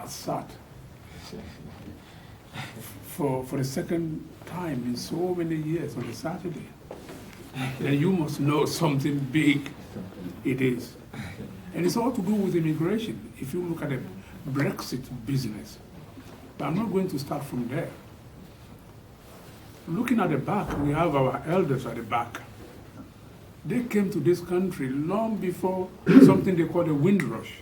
sat for the second time in so many years on a Saturday, then you must know something big it is. And it's all to do with immigration, if you look at the Brexit business. But I'm not going to start from there. Looking at the back, we have our elders at the back. They came to this country long before something they call the Windrush.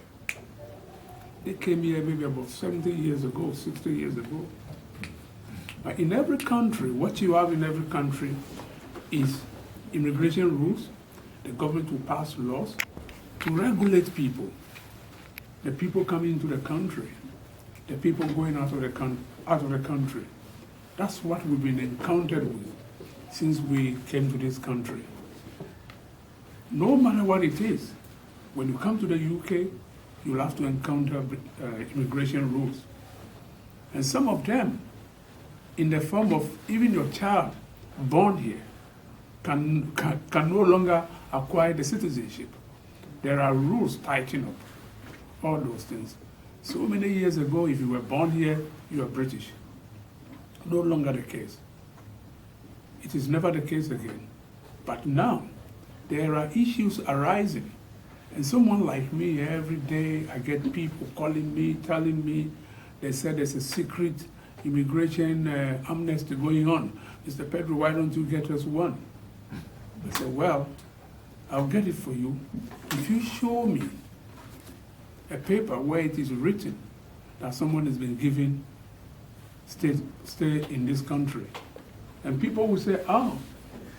They came here maybe about 70 years ago, 60 years ago. But in every country, what you have in every country is immigration rules. The government will pass laws to regulate people. The people coming into the country, the people going out of the country. That's what we've been encountered with since we came to this country. No matter what it is, when you come to the UK, you'll have to encounter immigration rules. And some of them, in the form of even your child born here, can no longer acquire the citizenship. There are rules tightening up all those things. So many years ago, if you were born here, you are British. No longer the case. It is never the case again. But now, there are issues arising. And someone like me, every day I get people calling me, telling me, they said there's a secret immigration amnesty going on. Mr. Pedro, why don't you get us one? I said, well, I'll get it for you if you show me a paper where it is written that someone has been given stay in this country. And people will say, oh,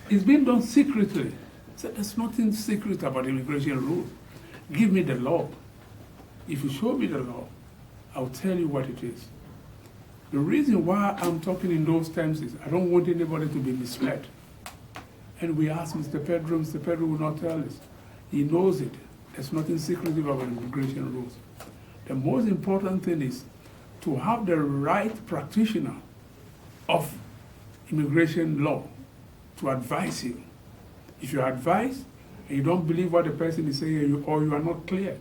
it's been done secretly. I said, there's nothing secret about immigration rules. Give me the law. If you show me the law, I'll tell you what it is. The reason why I'm talking in those terms is I don't want anybody to be misled. And we asked Mr. Pedro will not tell us. He knows it. There's nothing secretive about immigration rules. The most important thing is to have the right practitioner of immigration law to advise you. If you advise and you don't believe what the person is saying or you are not clear,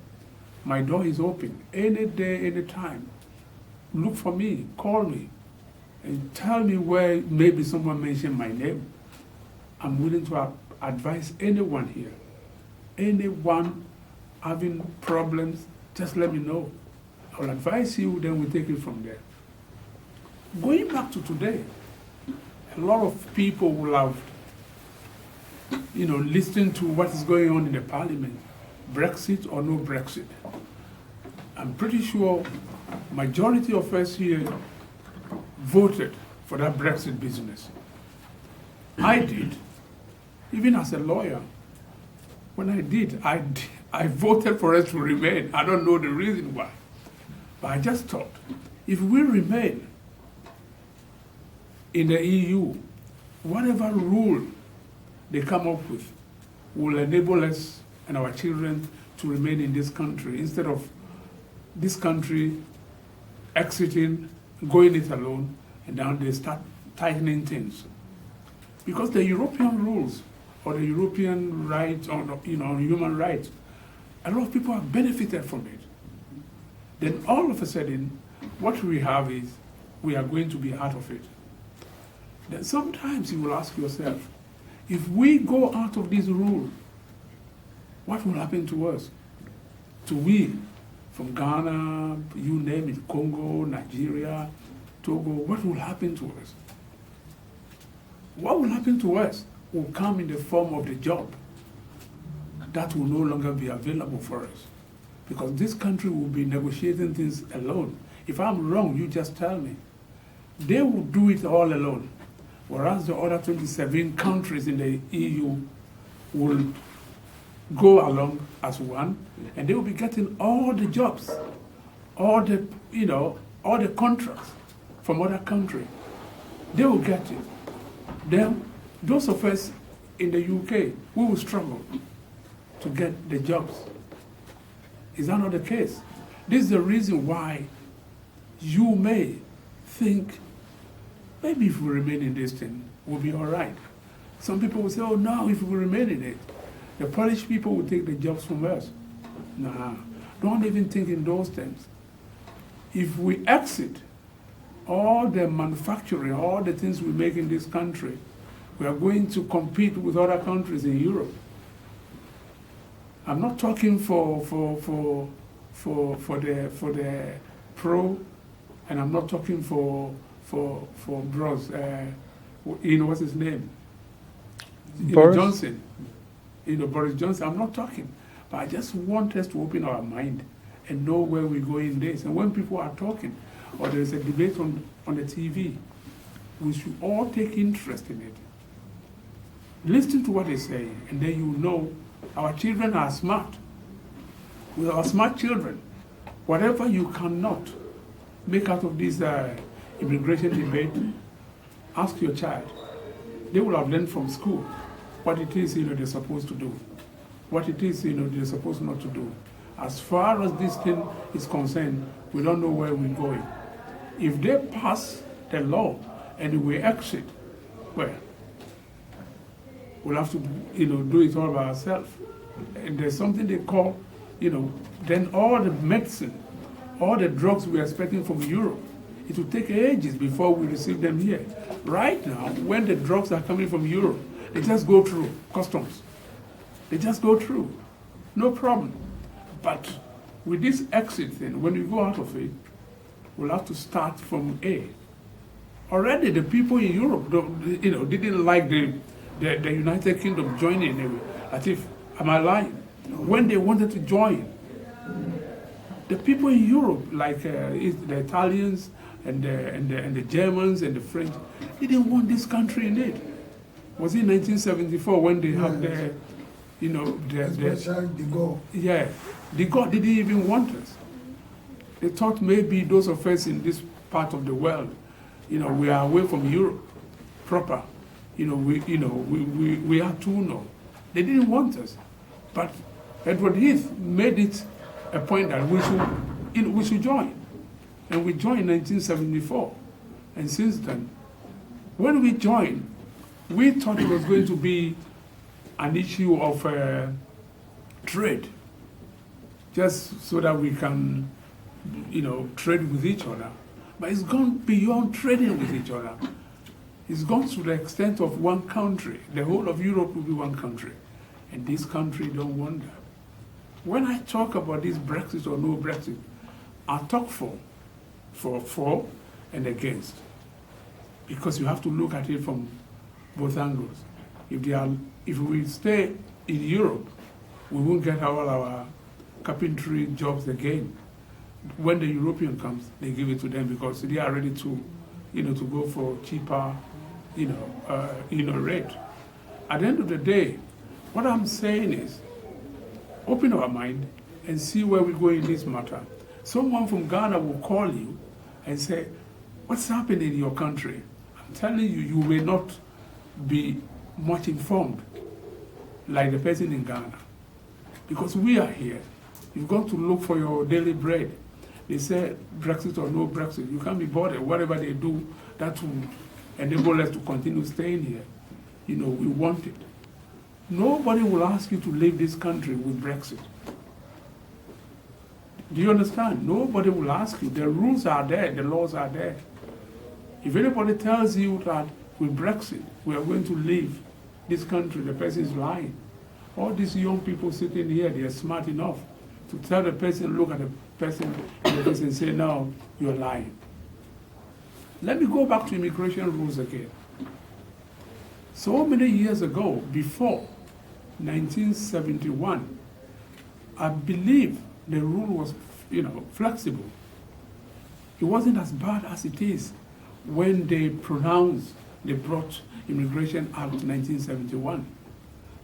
my door is open any day, any time. Look for me, call me, and tell me where maybe someone mentioned my name. I'm willing to advise anyone here. Anyone having problems, just let me know. I'll advise you, then we'll take it from there. Going back to today, a lot of people will have, listened to what is going on in the parliament, Brexit or no Brexit. I'm pretty sure majority of us here voted for that Brexit business. I did. Even as a lawyer, when I did, I voted for us to remain. I don't know the reason why. But I just thought, if we remain in the EU, whatever rule they come up with will enable us and our children to remain in this country instead of this country exiting, going it alone, and then they start tightening things. Because the European rules or the European rights on human rights, a lot of people have benefited from it. Then all of a sudden, what we have is we are going to be out of it. Then sometimes you will ask yourself, if we go out of this rule, what will happen to us? To we, from Ghana, you name it, Congo, Nigeria, Togo, what will happen to us? What will happen to us will come in the form of the job that will no longer be available for us. Because this country will be negotiating things alone. If I'm wrong, you just tell me. They will do it all alone. Whereas the other 27 countries in the EU will go along as one, and they will be getting all the jobs, all the contracts from other countries. They will get it. Then those of us in the UK, we will struggle to get the jobs. Is that not the case? This is the reason why you may think, maybe if we remain in this thing, we'll be all right. Some people will say, oh no, if we remain in it, the Polish people will take the jobs from us. Nah, don't even think in those terms. If we exit all the manufacturing, all the things we make in this country, we are going to compete with other countries in Europe. I'm not talking for the pro, and I'm not talking for bros. What's his name? Boris? Johnson. Boris Johnson. I'm not talking, but I just want us to open our mind and know where we go in this. And when people are talking, or there's a debate on the TV, we should all take interest in it. Listen to what they say, and then you know our children are smart. With our smart children, whatever you cannot make out of this immigration debate, ask your child. They will have learned from school what it is they're supposed to do, what it is they're supposed not to do. As far as this thing is concerned, we don't know where we're going. If they pass the law and we exit, well, we'll have to do it all by ourselves. And there's something they call, then all the medicine, all the drugs we're expecting from Europe, it will take ages before we receive them here. Right now, when the drugs are coming from Europe, they just go through customs. They just go through, no problem. But with this exit thing, when we go out of it, we'll have to start from A. Already the people in Europe, didn't like the United Kingdom joining anyway. As if, am I lying? When they wanted to join, the people in Europe, like the Italians and the Germans and the French, they didn't want this country in it. Was it 1974 when they had the Gaulle. Yeah, de Gaulle didn't even want us. They thought maybe those of us in this part of the world, we are away from Europe proper. We are too no. They didn't want us, but Edward Heath made it a point that we should join, and we joined in 1974, and since then, when we joined, we thought it was going to be an issue of trade, just so that we can, trade with each other. But it's gone beyond trading with each other. It's gone to the extent of one country. The whole of Europe will be one country. And this country don't want that. When I talk about this Brexit or no Brexit, I talk for and against. Because you have to look at it from both angles. If we stay in Europe, we won't get all our carpentry jobs again. When the European comes, they give it to them because they are ready to go for cheaper, rate. At the end of the day, what I'm saying is, open our mind and see where we go in this matter. Someone from Ghana will call you and say, what's happening in your country? I'm telling you, you may not be much informed like the person in Ghana. Because we are here. You've got to look for your daily bread. They say Brexit or no Brexit, you can't be bothered. Whatever they do, that will enable us to continue staying here. We want it. Nobody will ask you to leave this country with Brexit. Do you understand? Nobody will ask you. The rules are there, the laws are there. If anybody tells you that with Brexit, we are going to leave this country, the person is lying. All these young people sitting here, they are smart enough to tell the person, look at the person, and the person say, no, you're lying. Let me go back to immigration rules again. So many years ago, before 1971, I believe the rule was, flexible. It wasn't as bad as it is when they brought Immigration Act 1971.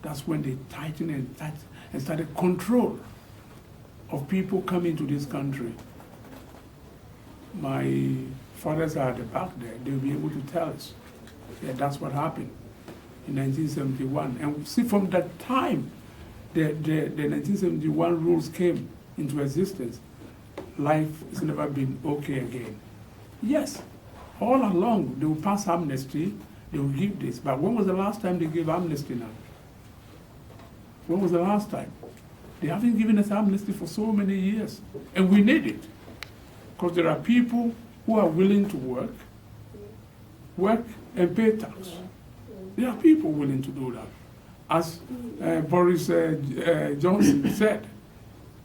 That's when they tightened and started control of people coming to this country. My fathers are at the back there. They'll be able to tell us that that's what happened in 1971. And see, from that time, the 1971 rules came into existence. Life has never been okay again. Yes, all along, they will pass amnesty, they will give this. But when was the last time they gave amnesty now? When was the last time? They haven't given us amnesty for so many years, and we need it. Because there are people who are willing to work and pay tax. There are people willing to do that. As Boris Johnson said,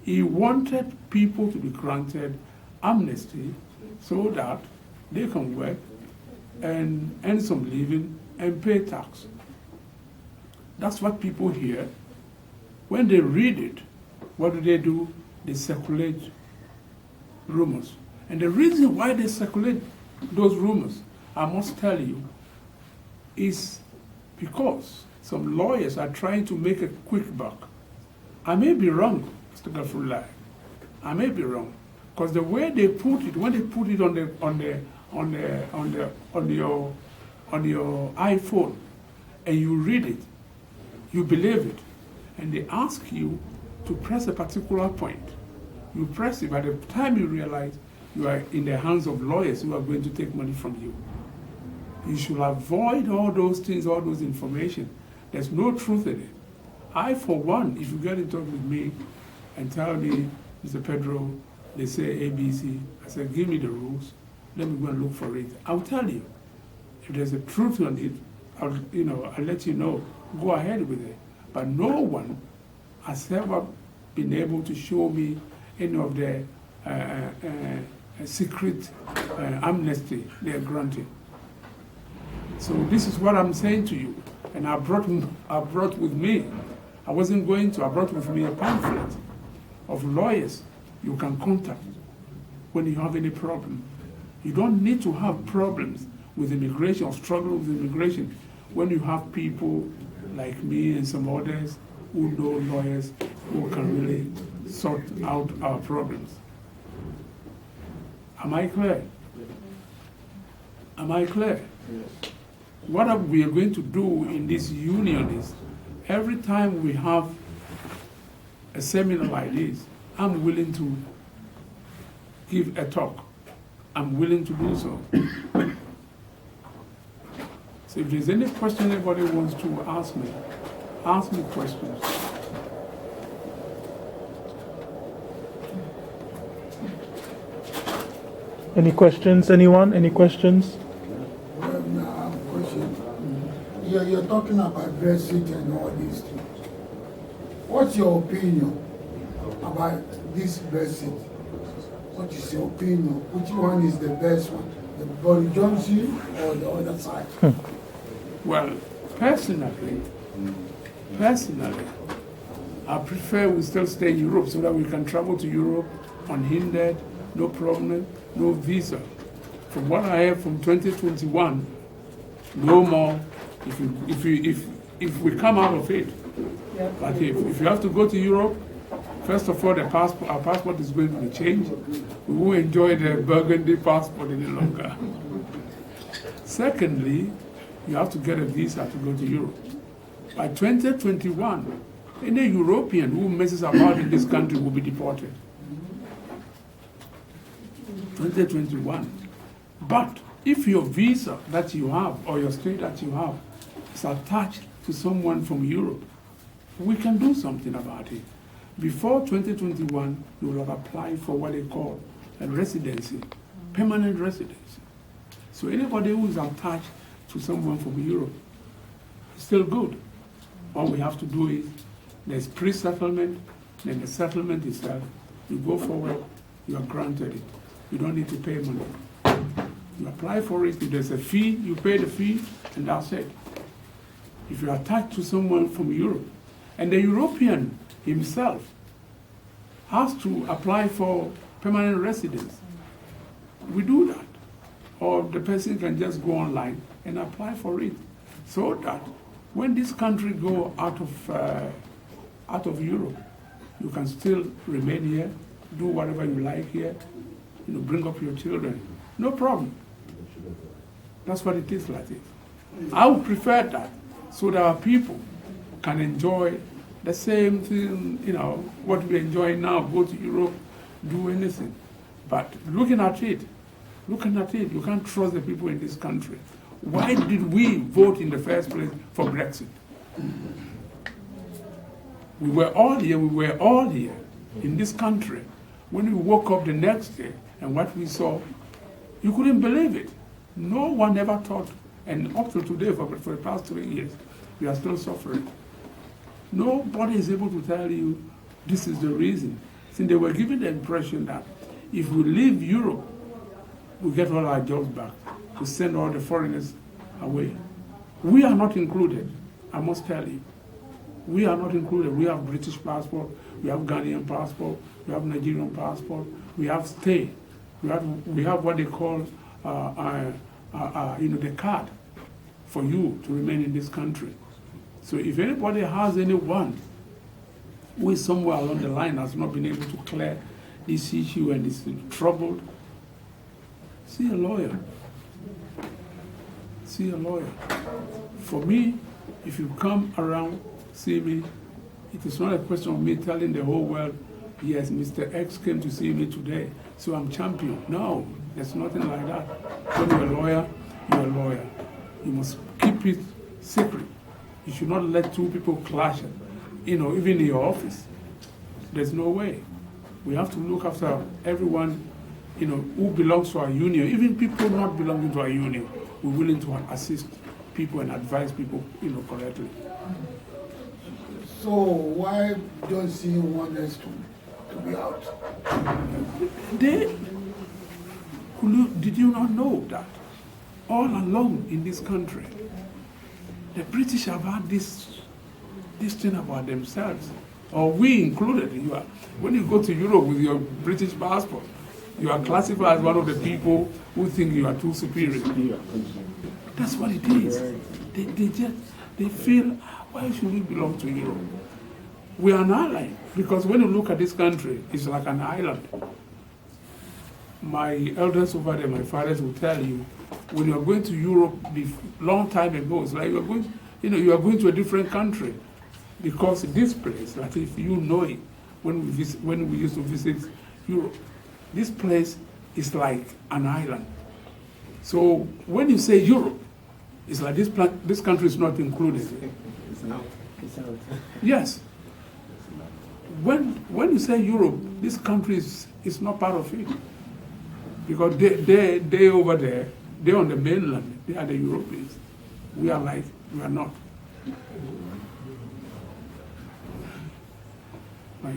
he wanted people to be granted amnesty so that they can work and earn some living and pay tax. That's what people hear. When they read it, what do? They circulate rumors. And the reason why they circulate those rumors, I must tell you, is because some lawyers are trying to make a quick buck. I may be wrong, Mr. Gafrullah. I may be wrong, because the way they put it, when they put it on your iPhone, and you read it, you believe it, and they ask you to press a particular point. You press it. By the time you realize you are in the hands of lawyers who are going to take money from you, you should avoid all those things, all those information. There's no truth in it. I, for one, if you get in touch with me and tell me, Mr. Pedro, they say ABC, I said, give me the rules, let me go and look for it. I'll tell you. If there's a truth on it, I'll let you know. Go ahead with it. But no one has ever been able to show me any of the secret amnesty they are granting. So this is what I'm saying to you. And I brought with me, I brought with me a pamphlet of lawyers you can contact when you have any problem. You don't need to have problems with immigration or struggle with immigration when you have people like me and some others who know lawyers who can really sort out our problems. Am I clear? Am I clear? Yes. What we are going to do in this union is, every time we have a seminar like this, I'm willing to give a talk. I'm willing to do so. So if there's any question anybody wants to ask me questions. Any questions, anyone? Any questions? Well, now I have a question. You're talking about Brexit and all these things. What's your opinion about this Brexit? What is your opinion? Which one is the best one? The Boris Johnson or the other side? Well, personally, I prefer we still stay in Europe so that we can travel to Europe unhindered, no problem, no visa. From what I have from 2021, no more. If we come out of it, but if you have to go to Europe, first of all, our passport is going to be changed. We won't enjoy the burgundy passport any longer. Secondly, you have to get a visa to go to Europe. By 2021, any European who messes about in this country will be deported. 2021. But if your visa that you have or your stay that you have is attached to someone from Europe, we can do something about it. Before 2021, you will have applied for what they call a residency, permanent residency. So anybody who is attached to someone from Europe is still good. All we have to do is, there's pre-settlement, then the settlement itself, you go forward, you are granted it. You don't need to pay money. You apply for it, if there's a fee, you pay the fee, and that's it. If you're attached to someone from Europe, and the European himself has to apply for permanent residence, we do that. Or the person can just go online and apply for it, so that when this country go out of Europe, you can still remain here, do whatever you like here, bring up your children, no problem. That's what it is like this. I would prefer that, so that our people can enjoy the same thing, what we enjoy now, go to Europe, do anything. But looking at it, you can't trust the people in this country. Why did we vote in the first place for Brexit? We were all here in this country. When we woke up the next day And what we saw, you couldn't believe it. No one ever thought, and up to today, for the past 3 years, we are still suffering. Nobody is able to tell you this is the reason. Since they were given the impression that if we leave Europe, we get all our jobs back. We send all the foreigners away. We are not included, I must tell you. We are not included. We have British passport, we have Ghanaian passport, we have Nigerian passport, we have stay. We have what they call the card for you to remain in this country. So if anybody has anyone who is somewhere along the line has not been able to clear this issue and is troubled, see a lawyer. See a lawyer. For me, if you come around, see me, it is not a question of me telling the whole world, yes, Mr. X came to see me today, so I'm champion. No, there's nothing like that. When you're a lawyer, you're a lawyer. You must keep it secret. You should not let two people clash, even in your office. There's no way. We have to look after everyone, who belongs to our union. Even people not belonging to our union, we're willing to assist people and advise people, correctly. So why don't you want us to be out? Did you not know that all along in this country, the British have had this thing about themselves, or we included. When you go to Europe with your British passport, you are classified as one of the people who think you are too superior. That's what it is. They feel, why should we belong to Europe? We are an ally, because when you look at this country, it's like an island. My elders over there, my fathers will tell you, when you are going to Europe long time ago, it's like you are going to a different country, because this place, like if you know it, when we used to visit Europe, this place is like an island. So when you say Europe, it's like this country is not included. It's out. Yes. When you say Europe, this country is not part of it, because they over there, they're on the mainland. They are the Europeans. We are not.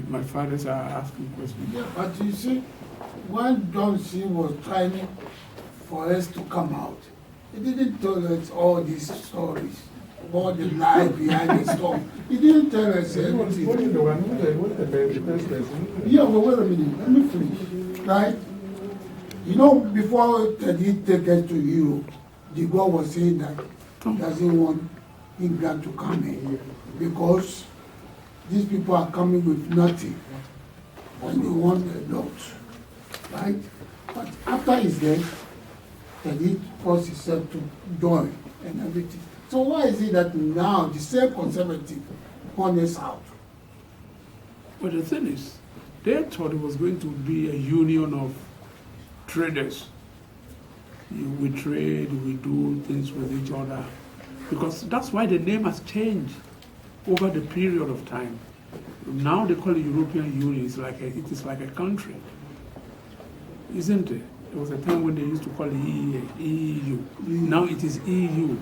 My fathers are asking questions. Yeah, but you see, when Johnson was trying for us to come out, he didn't tell us all these stories, all the lies behind the storm. He didn't tell us everything. Yeah, but wait a minute, let me finish. Right? Before he take us to Europe, the God was saying that he doesn't want England to come in because these people are coming with nothing and they want a lot. Right? But after his death, he forced himself to join and everything. So why is it that now the same conservative want us out? But the thing is, they thought it was going to be a union of traders. We trade, we do things with each other. Because that's why the name has changed over the period of time. Now they call it European Union. It is like a country. Isn't it? There was a time when they used to call it EU. Now it is EU.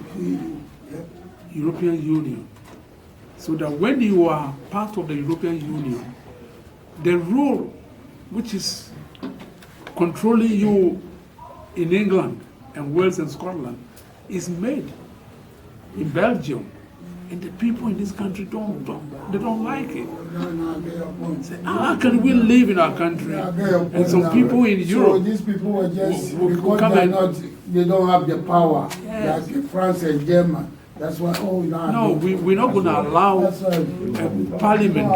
European Union. So that when you are part of the European Union, the rule which is controlling you in England and Wales and Scotland is made in Belgium. And the people in this country don't like it. Say, how can we live in our country? And some people in Europe. So these people are just because they don't have the power, Yes. like France and Germany. That's why. No, we're not going to allow Parliament.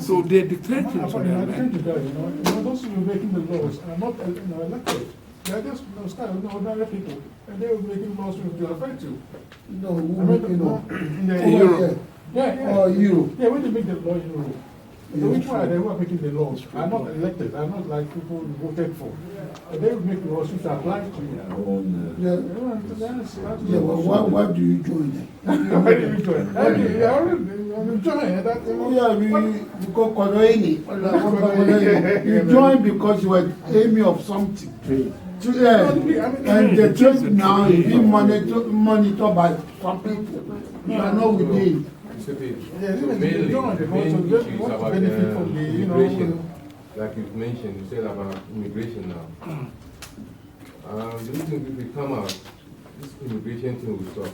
So they're dictating to them. Those who are making the laws are not elected. They are just ordinary people, and they were making laws to affect you. No, who making law? In Europe. Yeah. Oh, Europe. Yeah, when they make the law in Europe, The reason why they were making the laws are not elected, are not like people voted for. But they would make laws which apply to you. Yeah, That's yeah, well, why do you join them? why do you join? I'm joining that. Yeah, we go Koloini. You join because you were aiming of something. Yeah, and the trade now is being monitored by some people. You are not within. Yeah, So mainly, the main issue is about benefit from the, you immigration. Like you mentioned, you said about immigration now. Do you think if we come out, this immigration thing will stop?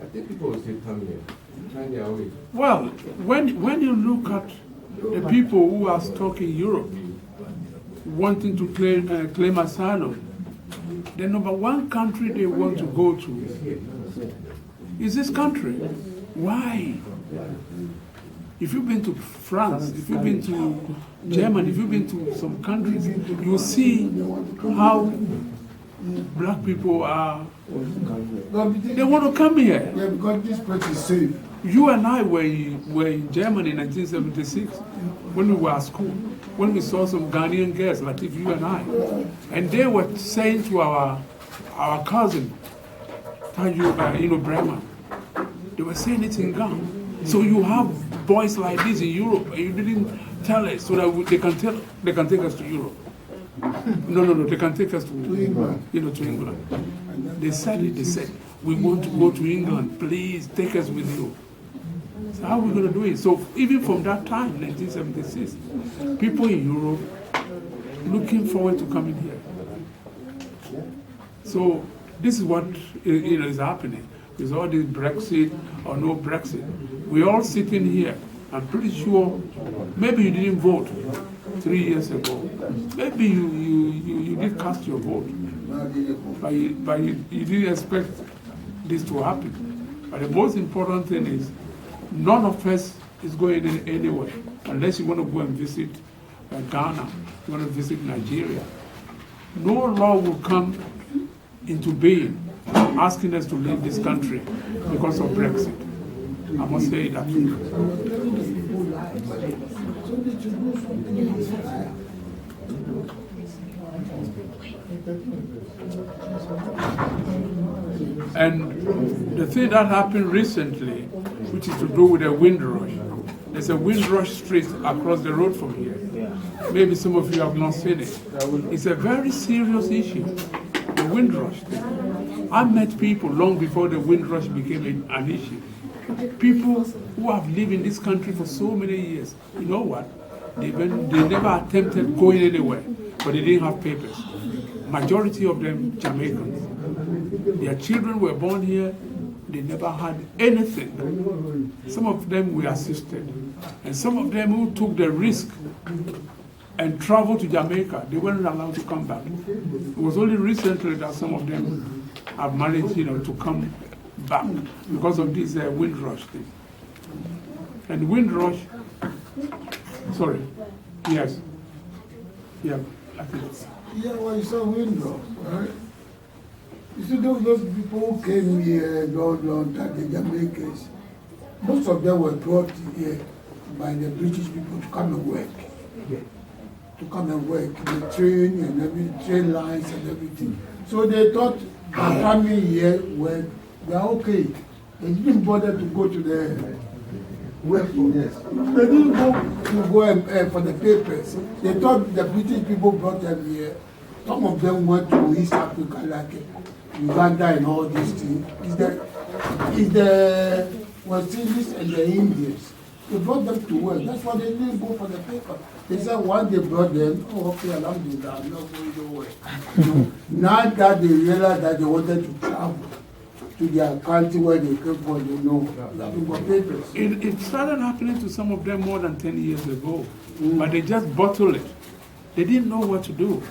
I think people will still come here, find their way. Well, when you look at the people who are stuck in Europe, wanting to claim asylum, the number one country they want to go to is this country. Why? If you've been to France, if you've been to Germany, if you've been to some countries, you see how black people are. They want to come here. Yeah, because this place is safe. You and I were in Germany in 1976 when we were at school, when we saw some Ghanaian girls, like if you and I, and they were saying to our cousin, Bremer, they were saying it in Ghana. So you have boys like this in Europe, and you didn't tell us so that they can take us to Europe. No, they can take us to England. To England. They said it. They said, we want to go to England. Please take us with you. So how are we going to do it? So even from that time, 1976, people in Europe looking forward to coming here. So this is what is happening with all this Brexit or no Brexit. We're all sitting here. I'm pretty sure maybe you didn't vote 3 years ago. Maybe you did cast your vote, but you didn't expect this to happen. But the most important thing is none of us is going anywhere unless you want to go and visit Ghana, you want to visit Nigeria. No law will come into being asking us to leave this country because of Brexit. I must say that. And the thing that happened recently, which is to do with a wind rush, there's a wind rush street across the road from here. Maybe some of you have not seen it. It's a very serious issue, the wind rush thing. I met people long before the wind rush became an issue. People who have lived in this country for so many years, you know what? They never attempted going anywhere, but they didn't have papers. Majority of them Jamaicans. Their children were born here, they never had anything. Some of them were assisted. And some of them who took the risk and traveled to Jamaica, they weren't allowed to come back. It was only recently that some of them have managed to come back because of this wind rush thing. And wind rush, sorry, yes, yeah, I think. Yeah, well, it's a window, right? You see, those people who came here, the Jamaicans, most of them were brought here by the British people to come and work. To come and work, the train and train lines and everything. So they thought by coming here, well, they are okay. They didn't bother to go to the workforce. Yes. They didn't go for the papers. They thought the British people brought them here. Some of them went to East Africa, like Uganda and all these things. It's the West Indies and the Indians. They brought them to work. That's why they didn't go for the paper. They said once they brought them, oh, okay, alhamdulillah, I'm not going nowhere. Now that they realized that they wanted to travel to their country where they came from, they know nothing but papers. It started happening to some of them more than 10 years ago, but they just bottled it. They didn't know what to do.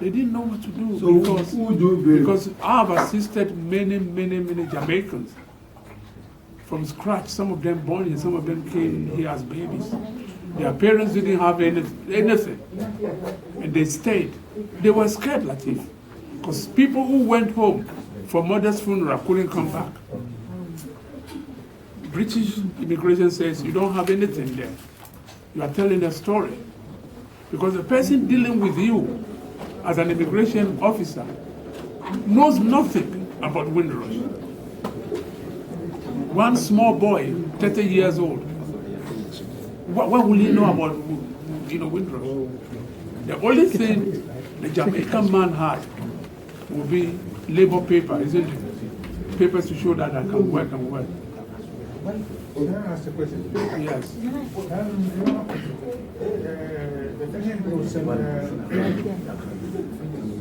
They didn't know what to do So because I have assisted many Jamaicans from scratch. Some of them born here, some of them came here as babies. Their parents didn't have anything, and they stayed. They were scared, Latif, because people who went home for mother's funeral couldn't come back. British immigration says you don't have anything there. you are telling a story. Because the person dealing with you as an immigration officer knows nothing about Windrush. One small boy, 30 years old, what will he know about Windrush? The only thing the Jamaican man had will be labor paper, isn't it? Papers to show that I can work and work. Can I ask a question? Yes. The president was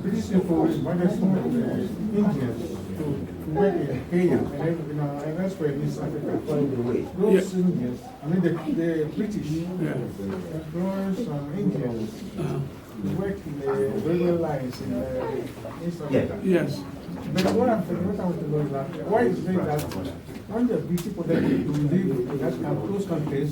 British people invited some Indians to work in Kenya, and that's where East Africa. Those Indians, I mean the British employ some Indians to work in the railway lines in East Africa. Yes. But what I want to know is that why is it that when the people that live in those countries,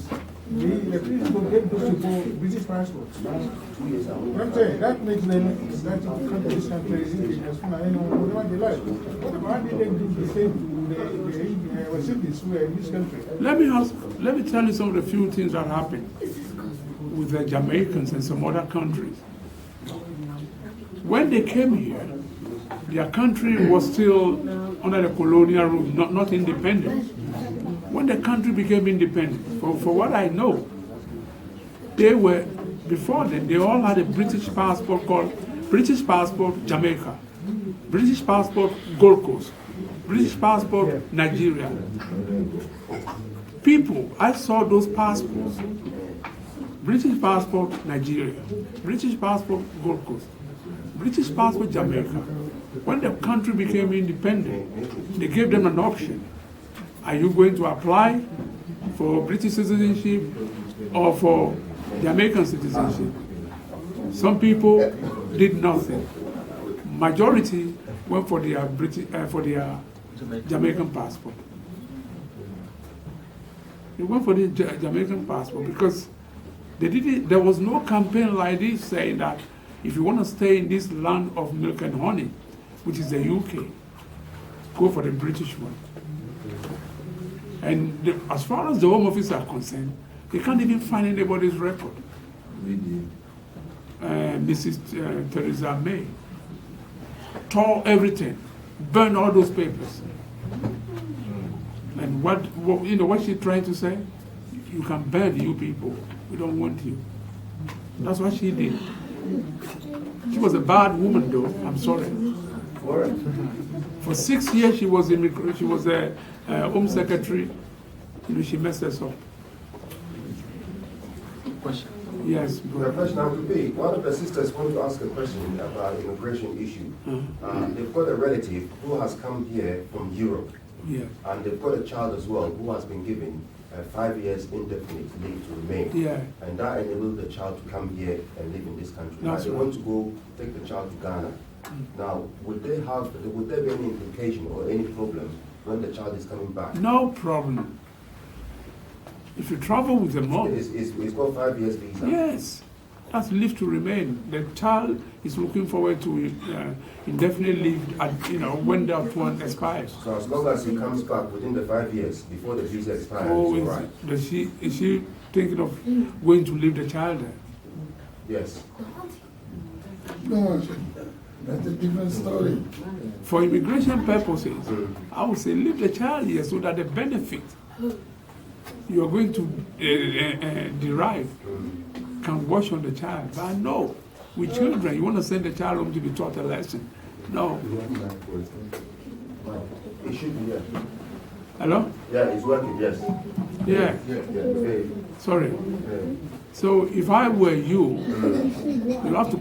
the people get those people British passports. What I'm saying, that makes them that come to this country as soon as whatever they like. What about did they do the same to the West who are in this country? Let me tell you some of the few things that happened with the Jamaicans and some other countries. When they came here, their country was still under the colonial rule, not independent. When the country became independent, for what I know, before then, they all had a British passport called British Passport Jamaica, British Passport Gold Coast, British Passport Nigeria. People, I saw those passports, British Passport Nigeria, British Passport Gold Coast, British Passport Jamaica. When the country became independent, they gave them an option. Are you going to apply for British citizenship or for Jamaican citizenship? Some people did nothing. Majority went for their Jamaican passport. They went for the Jamaican passport because there was no campaign like this saying that if you want to stay in this land of milk and honey, which is the UK, go for the British one. And as far as the Home Office are concerned, they can't even find anybody's record. Mrs. Theresa May tore everything, burned all those papers. And what she tried to say? You can burn you people. We don't want you. That's what she did. She was a bad woman, though. I'm sorry. For 6 years, she was a Home Secretary. She messed us up. Question. Yes. The question I would be, one of the sisters wanted to ask a question about immigration issue. They've got a relative who has come here from Europe. Yeah. And they've got a child as well who has been given 5 years indefinite leave to remain. Yeah. And that enabled the child to come here and live in this country. Now That's they right. want to go take the child to Ghana. Now, would there be any implication or any problem when the child is coming back? No problem. If you travel with a mom, It's got 5 years visa. yes, that's leave to remain. The child is looking forward to indefinite leave when that one expires. So as long as he comes back within the 5 years before the visa expires, Oh, it's all right. is she thinking of going to leave the child there? Yes. No, that's a different story. For immigration purposes, I would say leave the child here so that the benefit you are going to derive can wash on the child. But no, with children, you want to send the child home to be taught a lesson. No. It should be, yeah. Hello? Yeah, it's working, yes. Yeah. Yeah. Sorry. So if I were you, you have to